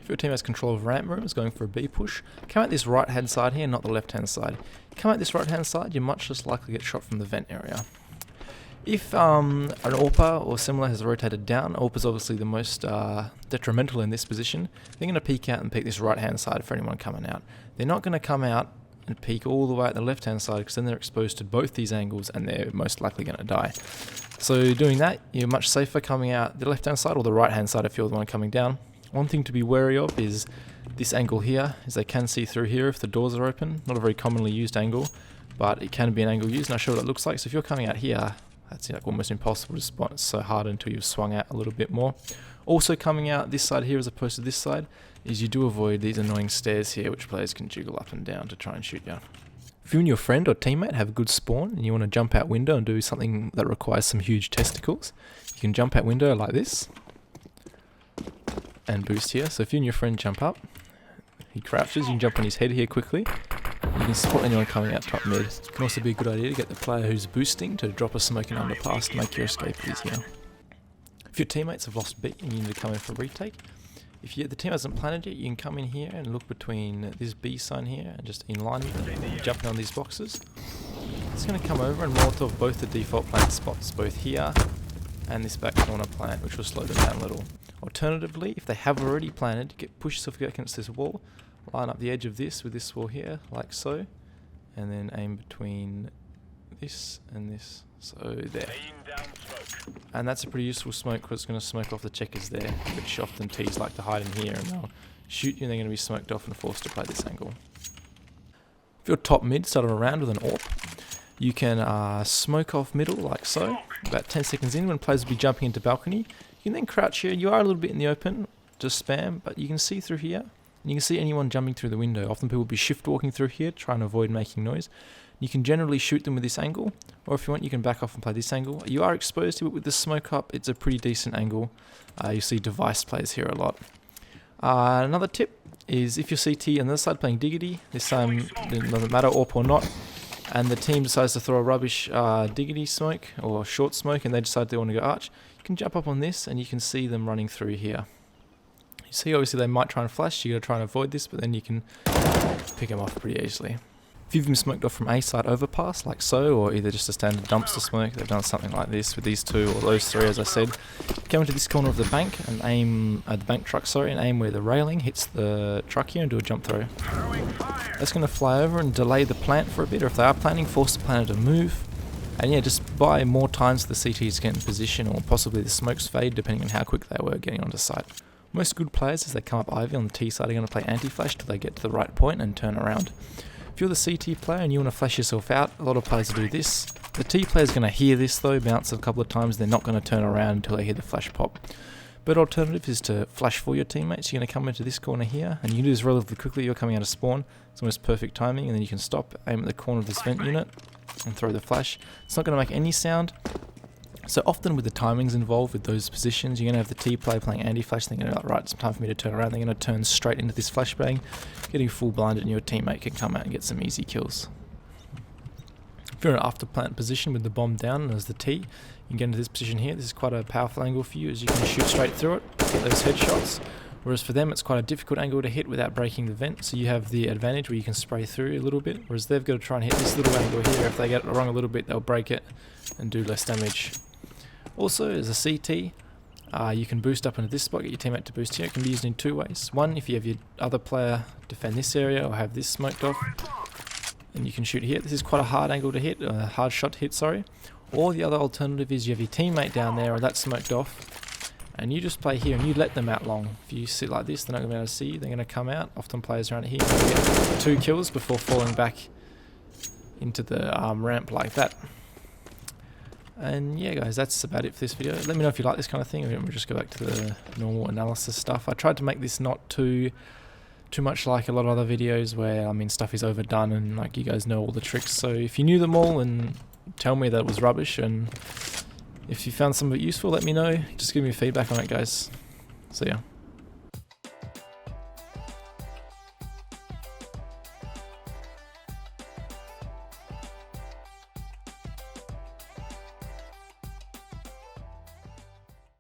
If your team has control of ramp rooms going for a B push, come out this right hand side here, not the left hand side. Come out this right hand side, you're much less likely to get shot from the vent area. If an AWPer or similar has rotated down, AWPer is obviously the most detrimental in this position. They're going to peek out and peek this right hand side for anyone coming out. They're not going to come out and peek all the way at the left hand side because then they're exposed to both these angles and they're most likely going to die. So doing that, you're much safer coming out the left hand side or the right hand side if you're the one coming down. One thing to be wary of is this angle here, as they can see through here if the doors are open. Not a very commonly used angle, but it can be an angle used, and I'll show what it looks like. So if you're coming out here, that's like almost impossible to spot. It's so hard until you've swung out a little bit more. Also coming out this side here as opposed to this side is you do avoid these annoying stairs here which players can jiggle up and down to try and shoot you. If you and your friend or teammate have a good spawn and you want to jump out window and do something that requires some huge testicles, you can jump out window like this and boost here. So if you and your friend jump up, he crouches, you can jump on his head here quickly. You can spot anyone coming out top mid. It can also be a good idea to get the player who's boosting to drop a smoke in underpass to make your escape easier. If your teammates have lost B and you need to come in for a retake, if the team hasn't planted yet, you can come in here and look between this B sign here and just in line with it, jumping on these boxes. It's going to come over and Molotov both the default plant spots, both here and this back corner plant, which will slow them down a little. Alternatively, if they have already planted, push yourself against this wall, line up the edge of this with this wall here, like so, and then aim between this and this, so there. And that's a pretty useful smoke because it's going to smoke off the checkers there, which often T's like to hide in here and they'll shoot you and they're going to be smoked off and forced to play this angle. If you're top mid, start around with an AWP, you can smoke off middle like so, about 10 seconds in when players will be jumping into balcony. You can then crouch here, you are a little bit in the open, just spam, but you can see through here. And you can see anyone jumping through the window. Often people will be shift walking through here, trying to avoid making noise. You can generally shoot them with this angle, or if you want you can back off and play this angle. You are exposed to it with the smoke up, it's a pretty decent angle. You see device players here a lot. Another tip is if you're CT on the other side playing Diggity, this time it doesn't matter AWP or not, and the team decides to throw a rubbish Diggity smoke or short smoke and they decide they want to go arch, you can jump up on this and you can see them running through here. You see obviously they might try and flash, you got to try and avoid this, but then you can pick them off pretty easily. If you've been smoked off from A side overpass like so, or either just a standard dumpster smoke, they've done something like this with these two or those three as I said, come into this corner of the bank and aim at the bank truck, and aim where the railing hits the truck here and do a jump throw. That's going to fly over and delay the plant for a bit, or if they are planning, force the planter to move. And yeah, just buy more times the CTs get in position, or possibly the smokes fade depending on how quick they were getting onto site. Most good players as they come up Ivy on the T side are going to play anti-flash till they get to the right point and turn around. If you're the CT player and you want to flash yourself out, a lot of players do this. The T player is going to hear this though, bounce a couple of times, they're not going to turn around until they hear the flash pop. But alternative is to flash for your teammates. You're going to come into this corner here, and you can do this relatively quickly. You're coming out of spawn, it's almost perfect timing, and then you can stop, aim at the corner of this vent unit, and throw the flash. It's not going to make any sound. So often with the timings involved with those positions, you're going to have the T player playing anti-flash, they're going to be like, right, it's time for me to turn around, they're going to turn straight into this flashbang, getting full blinded, and your teammate can come out and get some easy kills. If you're in an after plant position with the bomb down as the T, you can get into this position here. This is quite a powerful angle for you as you can shoot straight through it, get those headshots. Whereas for them it's quite a difficult angle to hit without breaking the vent, so you have the advantage where you can spray through a little bit, whereas they've got to try and hit this little angle here. If they get it wrong a little bit, they'll break it and do less damage. Also, as a CT, you can boost up into this spot, get your teammate to boost here. It can be used in two ways. One, if you have your other player defend this area or have this smoked off, and you can shoot here. This is quite a hard angle to hit, a hard shot to hit, sorry. Or the other alternative is you have your teammate down there or that's smoked off, and you just play here and you let them out long. If you sit like this, they're not going to be able to see you, they're going to come out. Often players around here get 2 kills before falling back into the ramp like that. And yeah guys, that's about it for this video. Let me know if you like this kind of thing, or we'll just go back to the normal analysis stuff. I tried to make this not too much like a lot of other videos where, I mean, stuff is overdone and like you guys know all the tricks. So if you knew them all, and tell me that it was rubbish, and if you found some of it useful, let me know. Just give me feedback on it guys. See ya.